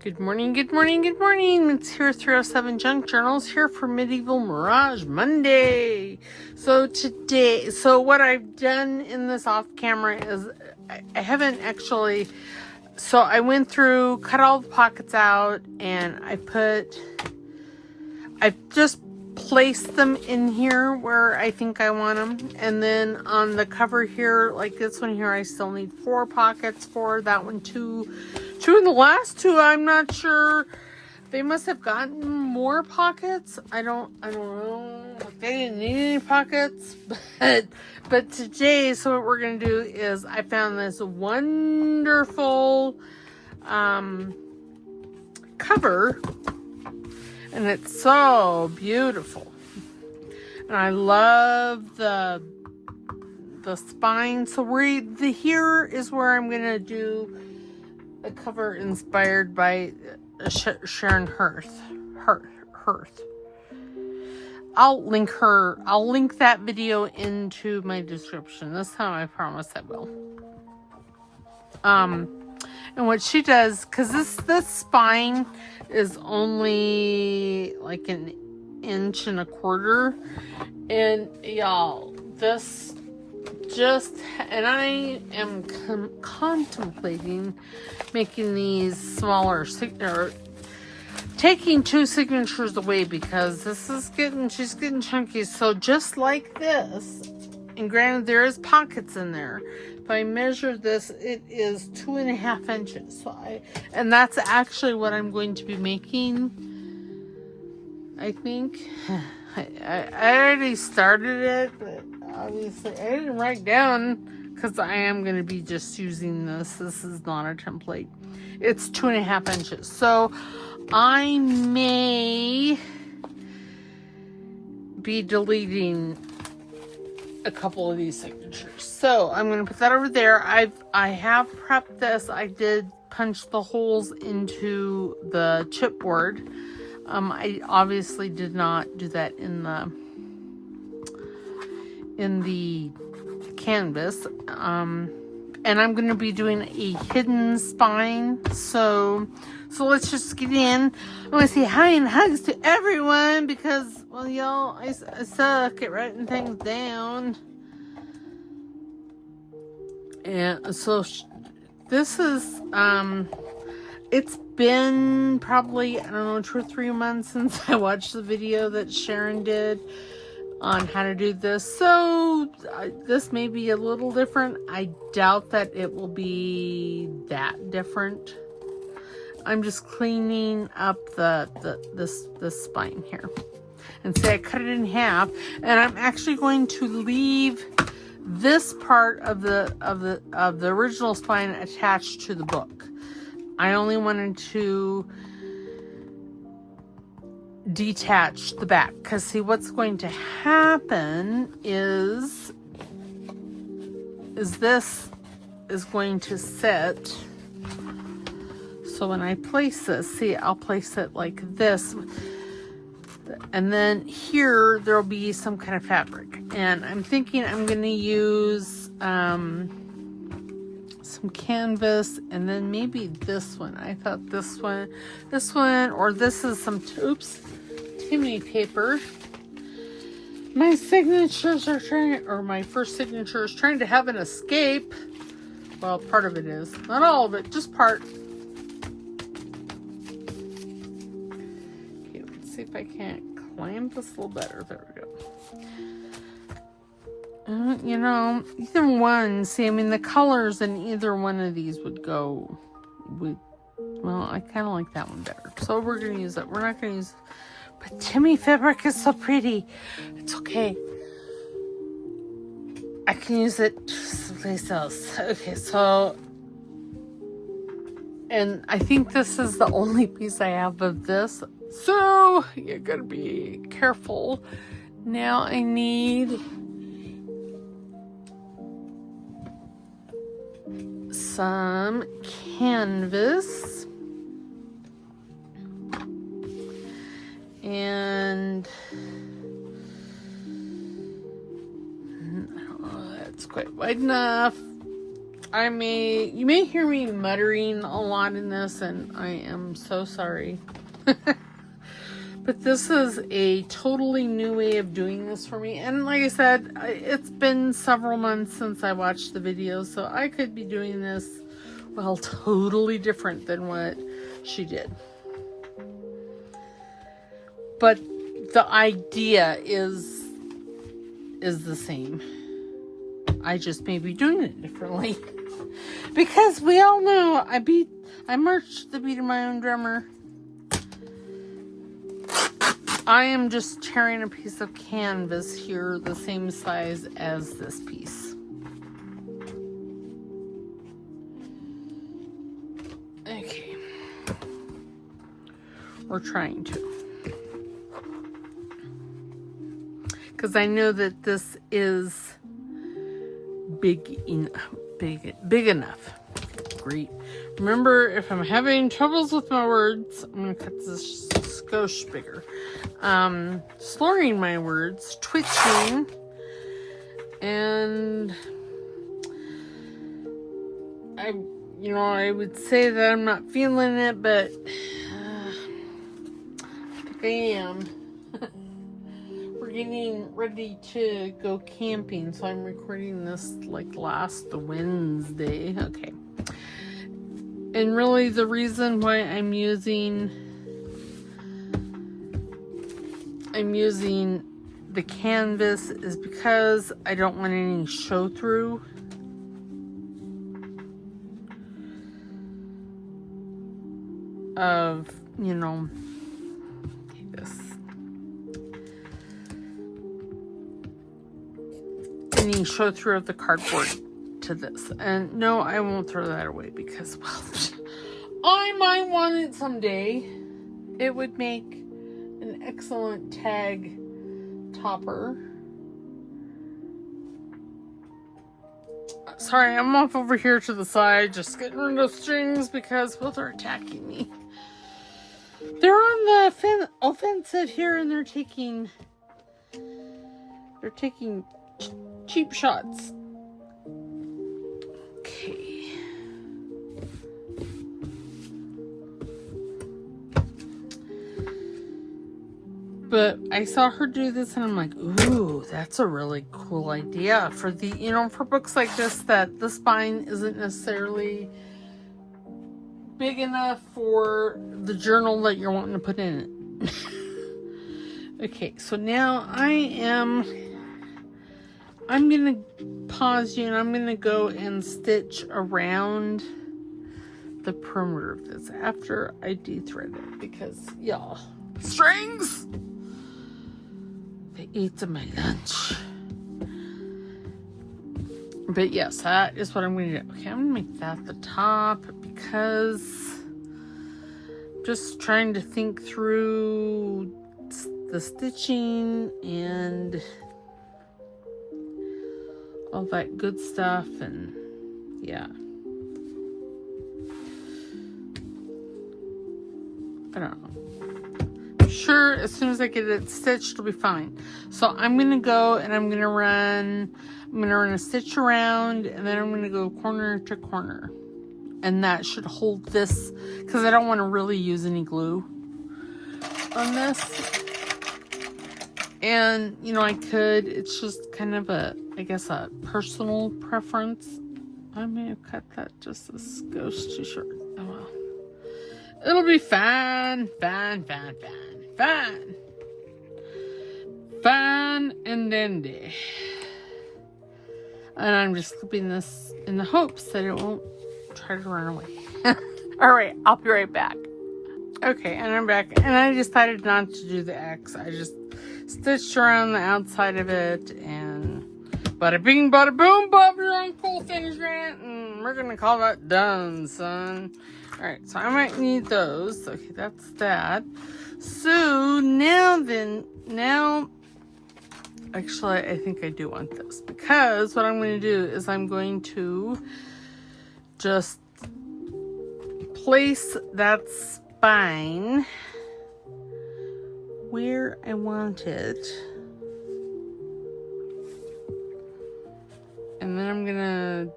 Good morning, good morning, good morning. It's here 307 Junk Journals here for Medieval Mirage Monday. So what I've done in this off camera is I haven't actually, so I went through, cut all the pockets out, and I've just placed them in here where I think I want them. And then on the cover here, like this one here, I still need 4 pockets for that one, 2. And the last 2, I'm not sure. They must have gotten more pockets. I don't know. Like, they didn't need any pockets. But today, so what we're going to do is I found this wonderful cover. And it's so beautiful. And I love the spine. So here is where I'm going to do a cover inspired by Sharon Hoerth. I'll link that video into my description. This time I promise I will. And what she does, because this spine is only like 1.25 inches, and y'all, and I am contemplating making these smaller, or taking 2 signatures away, because she's getting chunky. So just like this, and granted there is pockets in there, if I measure this, it is 2.5 inches. And that's actually what I'm going to be making, I think. I already started it, but obviously I didn't write down, because I am going to be just using this. This is not a template. It's 2.5 inches. So I may be deleting a couple of these signatures. So I'm going to put that over there. I have prepped this. I did punch the holes into the chipboard. I obviously did not do that in the canvas. And I'm going to be doing a hidden spine. So let's just get in. I want to say hi and hugs to everyone, because, well, y'all, I suck at writing things down. And so this is, it's been probably, I don't know, 2 or 3 months since I watched the video that Sharon did on how to do this. So this may be a little different. I doubt that it will be that different. I'm just cleaning up the spine here. And say I cut it in half, and I'm actually going to leave this part of the original spine attached to the book. I only wanted to detach the back, because see, what's going to happen is this is going to sit. So when I place this, see, I'll place it like this, and then here there'll be some kind of fabric, and I'm thinking I'm going to use some canvas, and then maybe this one. I thought this one, or this is some Timmy paper. My signatures are my first signature is trying to have an escape. Well, part of it is, not all of it, just part. Okay, let's see if I can't clamp this a little better. There we go. You know, either one, see, I mean, the colors in either one of these would go with, well, I kind of like that one better. So we're going to use that. We're not going to use, but Timmy fabric is so pretty. It's okay. I can use it someplace else. Okay, so, and I think this is the only piece I have of this. So you got to be careful. Now I need some canvas, and I don't know if that's quite wide enough. You may hear me muttering a lot in this, and I am so sorry. But this is a totally new way of doing this for me. And like I said, it's been several months since I watched the video, so I could be doing this, well, totally different than what she did. But the idea is the same. I just may be doing it differently. Because we all know I marched the beat of my own drummer. I am just tearing a piece of canvas here the same size as this piece. Okay. We're trying to. Because I know that this is big enough. Great. Remember, if I'm having troubles with my words, I'm going to cut this skosh bigger. Slurring my words, twitching, and I would say that I'm not feeling it, but I think I am. We're getting ready to go camping, so I'm recording this like last Wednesday. Okay. And really the reason why I'm using the canvas is because I don't want any show through. Of, this. Any show through of the cardboard to this. And no, I won't throw that away because, well, I might want it someday. It would make an excellent tag topper. Sorry, I'm off over here to the side, just getting rid of strings because, well, they're attacking me. They're on the offensive here, and they're taking cheap shots. Okay. But I saw her do this, and I'm like, ooh, that's a really cool idea for for books like this, that the spine isn't necessarily big enough for the journal that you're wanting to put in it. Okay, so now I'm going to pause you, and I'm going to go and stitch around the perimeter of this after I de-thread it, because, y'all, strings! They ate my lunch. But yes, that is what I'm going to do. Okay, I'm going to make that the top because I'm just trying to think through the stitching and all that good stuff, and yeah. I don't know. I'm sure as soon as I get it stitched, it'll be fine. So I'm going to go and I'm going to run a stitch around, and then I'm going to go corner to corner. And that should hold this, because I don't want to really use any glue on this. And, I could, it's just kind of a personal preference. I may have cut that just a skosh too short. Oh well. It'll be fine. Fine and dandy. And I'm just clipping this in the hopes that it won't try to run away. Alright, I'll be right back. Okay, and I'm back. And I decided not to do the X. I just stitched around the outside of it, and bada bing, bada boom, Bob your uncle finished it, and we're gonna call that done, son. Alright, so I might need those. Okay, that's that. So now actually I think I do want this, because what I'm going to do is I'm going to just place that spine where I want it, and then I'm gonna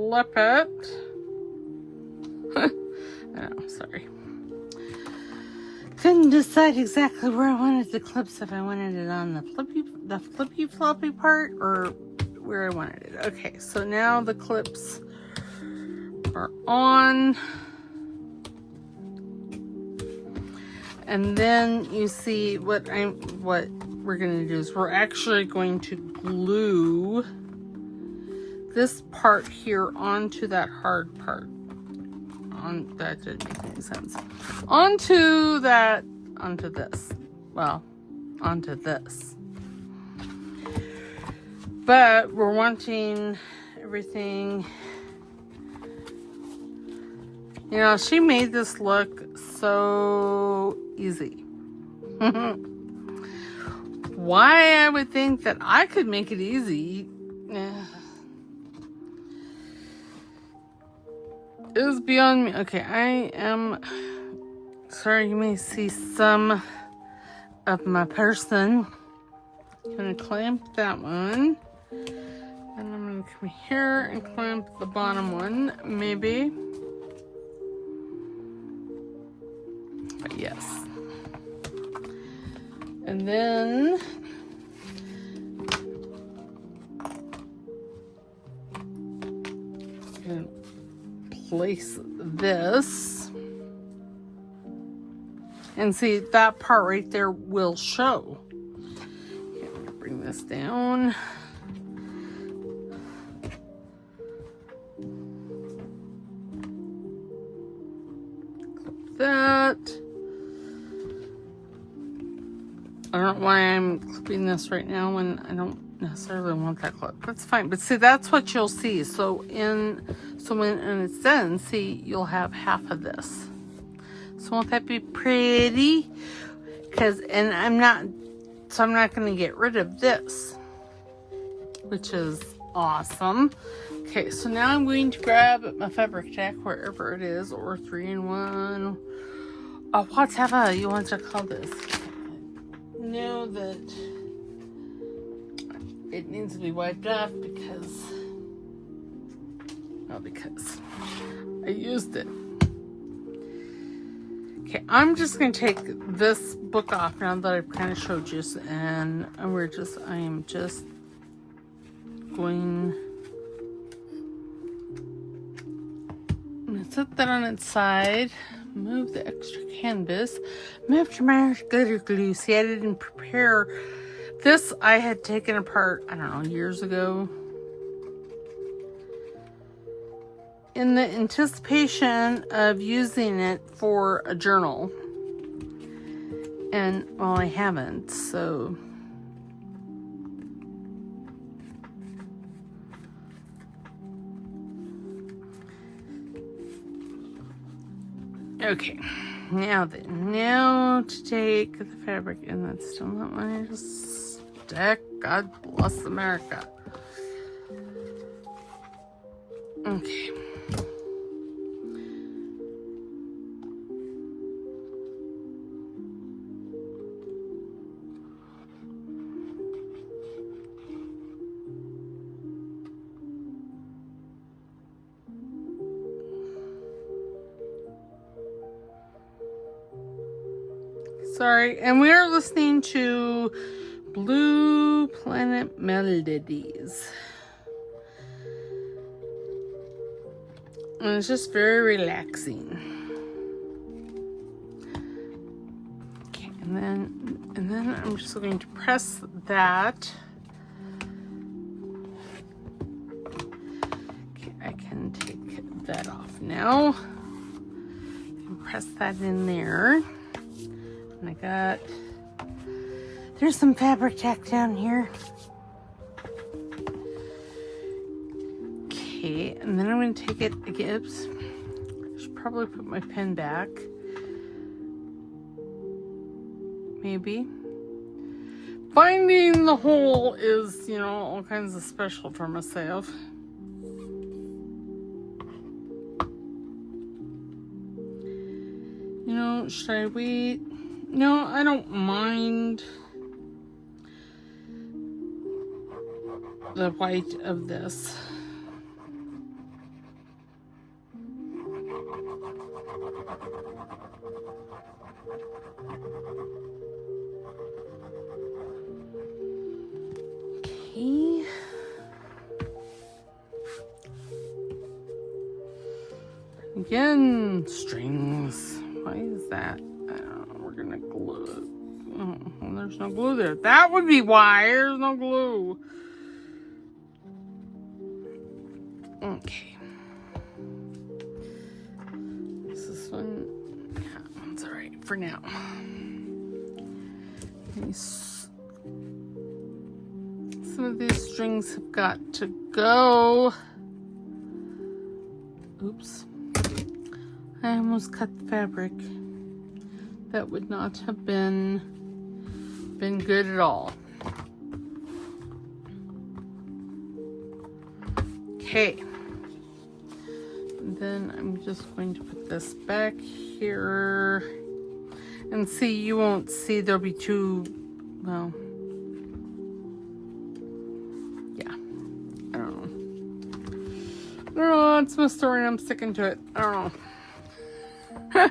clip it. I know, sorry. Couldn't decide exactly where I wanted the clips, if I wanted it on the flippy floppy part or where I wanted it. Okay, so now the clips are on. And then you see what we're going to do is we're actually going to glue this part here onto that hard part. That didn't make any sense. Onto this. Well, onto this. But we're wanting everything. You know, she made this look so easy. Why I would think that I could make it easy is beyond me. Okay, I am sorry, you may see some of my person. I'm gonna clamp that one. And I'm gonna come here and clamp the bottom one, maybe. But yes. And then I'm gonna place this. And see, that part right there will show. Okay, I'm gonna bring this down. Clip that. I don't know why I'm clipping this right now when I don't necessarily want that clip. That's fine. But see, that's what you'll see. So when it's done, see, you'll have half of this. So won't that be pretty? I'm not going to get rid of this, which is awesome. Okay, so now I'm going to grab my fabric tack wherever it is, or 3-in-1, or whatever you want to call this. Know that it needs to be wiped off because I used it. Okay, I'm just going to take this book off now that I've kind of showed you, and I am just going to set that on its side, move the extra canvas, move to my glitter glue. See, I didn't prepare this. I had taken apart, I don't know, years ago, in the anticipation of using it for a journal. And, well, I haven't, so. Okay, now to take the fabric, and that's still not my stack. God bless America. Okay. Sorry, and we are listening to Blue Planet Melodies. And it's just very relaxing. Okay, and then I'm just going to press that. Okay, I can take that off now. And press that in there. And there's some fabric tack down here. Okay, and then I'm going to take it again. Oops. I should probably put my pen back. Maybe. Finding the hole is, all kinds of special for myself. Should I wait? No, I don't mind the white of this. Okay. Again, strings. Why is that? We're gonna glue it. Oh, well, there's no glue there. That would be why. There's no glue. Okay. This one, yeah, that's all right for now. Some of these strings have got to go. Oops. I almost cut the fabric. That would not have been good at all. Okay. And then I'm just going to put this back here. And see, you won't see, there'll be two, well, yeah. I don't know, it's my story and I'm sticking to it. I don't know. Okay,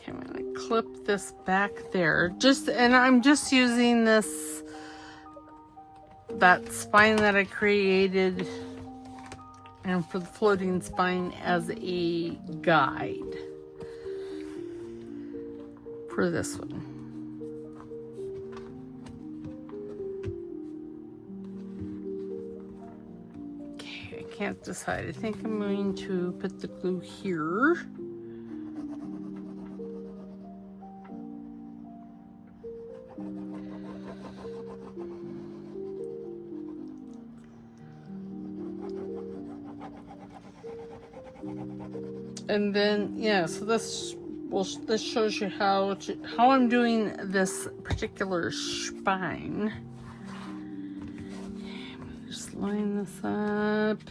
I'm gonna clip this back there. And I'm just using that spine that I created and for the floating spine as a guide for this one. Okay, I can't decide. I think I'm going to put the glue here. And then, yeah, so this shows you how I'm doing this particular spine. Okay, I'm gonna just line this up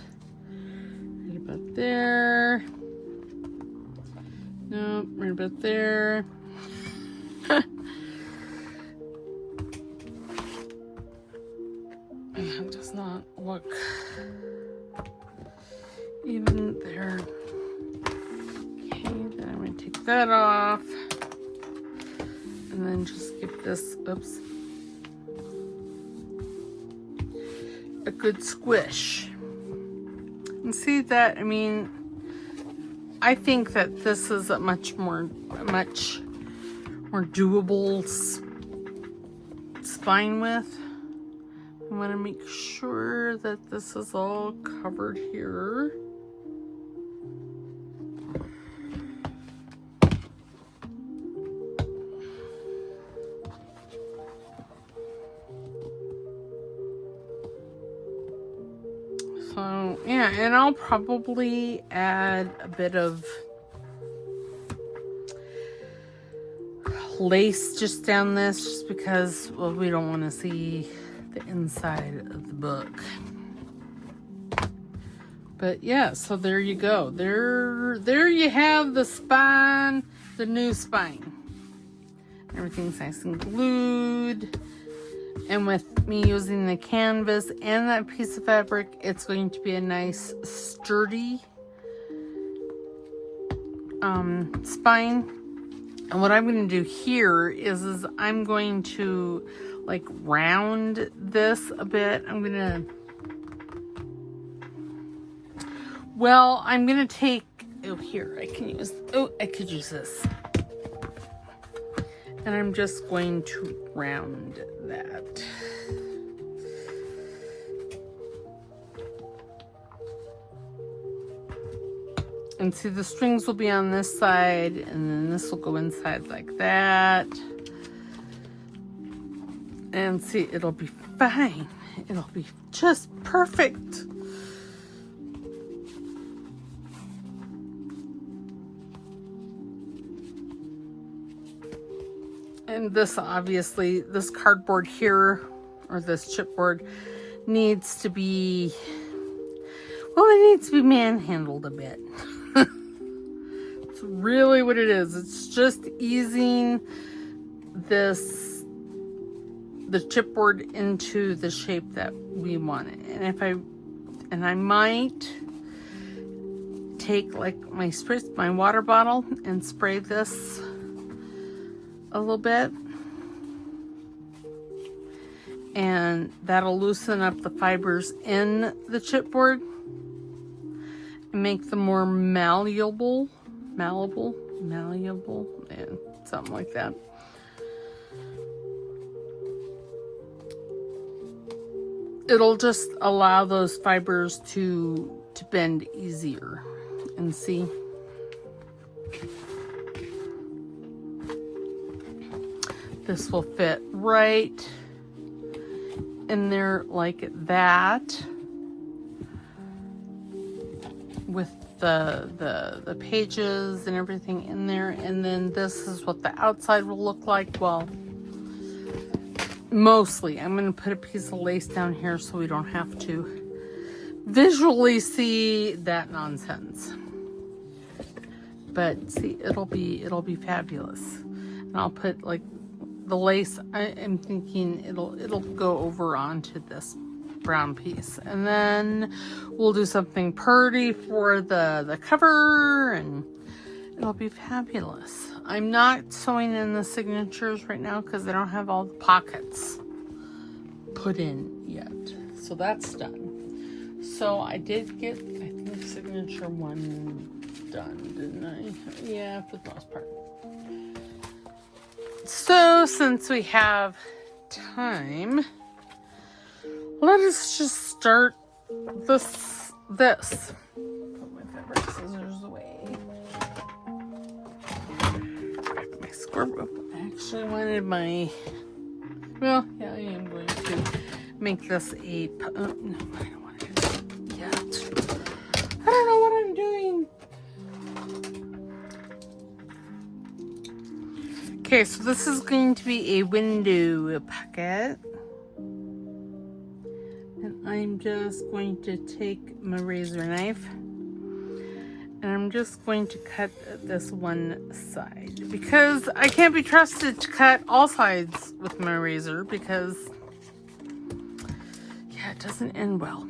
right about there. Nope, right about there. And that does not look even there. Take that off and then just give this, oops, a good squish. And see that, I mean, I think that this is a much more doable spine width. I want to make sure that this is all covered here. So, yeah, and I'll probably add a bit of lace just down this, just because, well, we don't want to see the inside of the book. But yeah, so there you go. There you have the spine, the new spine. Everything's nice and glued. And with me using the canvas and that piece of fabric, it's going to be a nice sturdy spine. And what I'm going to do here is I'm going to like round this a bit. I'm going to take, I could use this. And I'm just going to round that. And see, the strings will be on this side, and then this will go inside like that. And see, it'll be fine. It'll be just perfect. And this, obviously, this cardboard here, or this chipboard, needs to be, well, it needs to be manhandled a bit. It's really what it is. It's just easing the chipboard into the shape that we want it. And I might take like my water bottle and spray this a little bit. And that'll loosen up the fibers in the chipboard and make them more malleable, and something like that. It'll just allow those fibers to bend easier. And see, this will fit right in there like that, with the pages and everything in there. And then this is what the outside will look like. Well, mostly I'm going to put a piece of lace down here so we don't have to visually see that nonsense. But see, it'll be fabulous. And I'll put like the lace, I'm thinking it'll go over onto this brown piece. And then we'll do something pretty for the cover, and it'll be fabulous. I'm not sewing in the signatures right now because I don't have all the pockets put in yet. So that's done. So I did get, I think, signature one done, didn't I? Yeah, for the most part. So since we have time, let us just start this. Put my fabric scissors away. Grab my score. I actually wanted my, well, yeah, I am going to make this a, no, I don't want to do that yet. I don't know what I'm doing. Okay, so this is going to be a window pocket. And I'm just going to take my razor knife and I'm just going to cut this one side, because I can't be trusted to cut all sides with my razor, because yeah, it doesn't end well.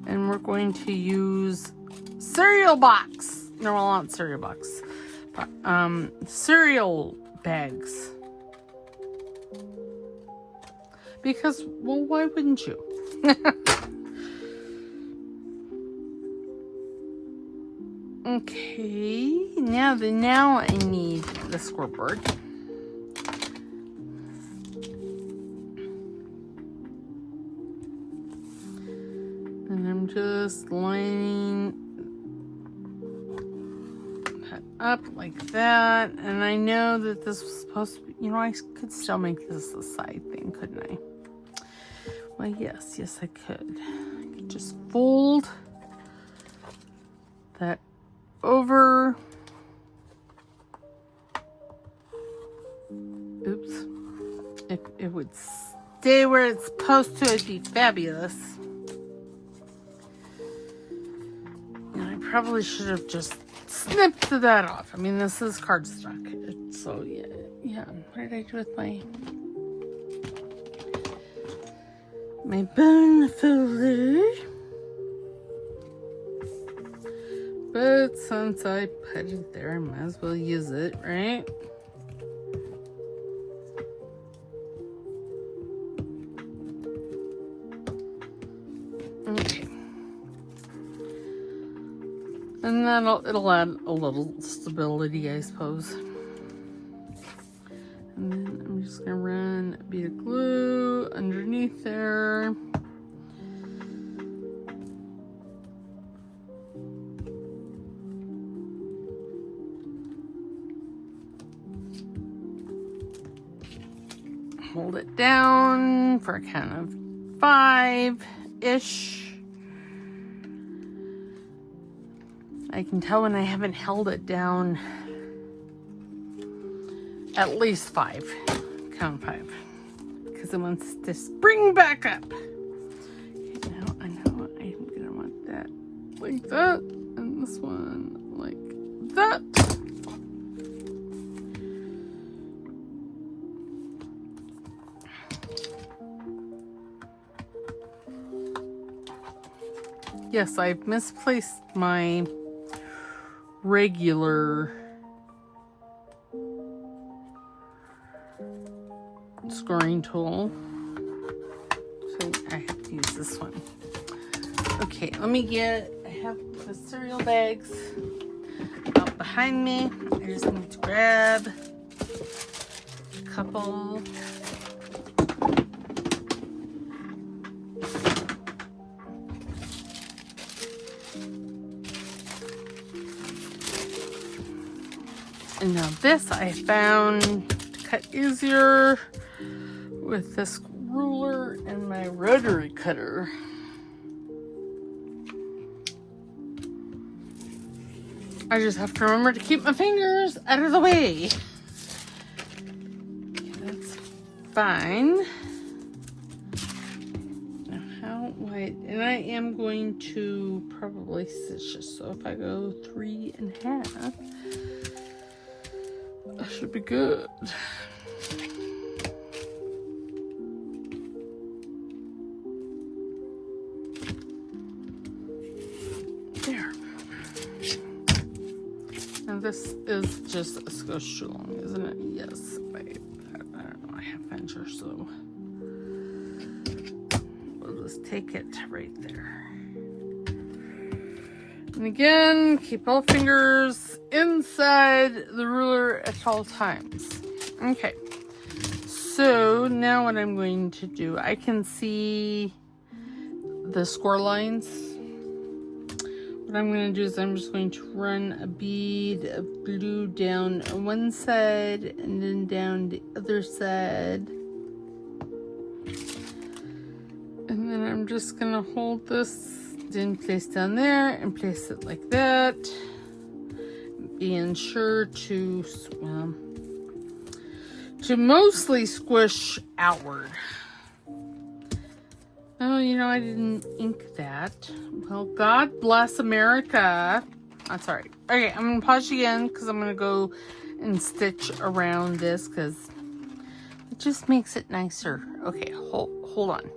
And we're going to use cereal box. No, well, not cereal box. Cereal bags. Because, well, why wouldn't you? Okay, now I need the scoreboard. And I'm just lining that up like that. And I know that this was supposed to be, you know, I could still make this a side thing, couldn't I? Well, yes, I could. I could just fold that over. Oops. If it would stay where it's supposed to, it'd be fabulous. And I probably should have just snipped that off. I mean, this is cardstock. So, yeah. What did I do with my bone folder? But since I put it there, I might as well use it, right? Okay. And then it'll add a little stability, I suppose. And then I'm just gonna run a bead of glue underneath there. Hold it down for a count of 5-ish. I can tell when I haven't held it down at least 5. Count 5. Because it wants to spring back up. Okay, now I know I'm going to want that like that. And this one like that. Yes, I've misplaced my regular scoring tool. So I have to use this one. Okay, let me I have the cereal bags out behind me. I just need to grab a couple. And now this I found to cut easier with this ruler and my rotary cutter. I just have to remember to keep my fingers out of the way. Okay, that's fine. Now how wide? And I am going to probably stitch this. So if I go 3.5, that should be good. There. And this is just a skosh too long, isn't it? Yes. I don't know, a half inch or so. We'll just take it right there. And again, keep all fingers inside the ruler at all times. Okay. So now what I'm going to do, I can see the score lines. What I'm going to do is I'm just going to run a bead of glue down one side and then down the other side. And then I'm just going to hold this in place down there and place it like that. Being sure to mostly squish outward. Oh, you know, I didn't ink that. Well, God bless America. That's all right. Okay, I'm going to pause again because I'm going to go and stitch around this because it just makes it nicer. Okay, hold on.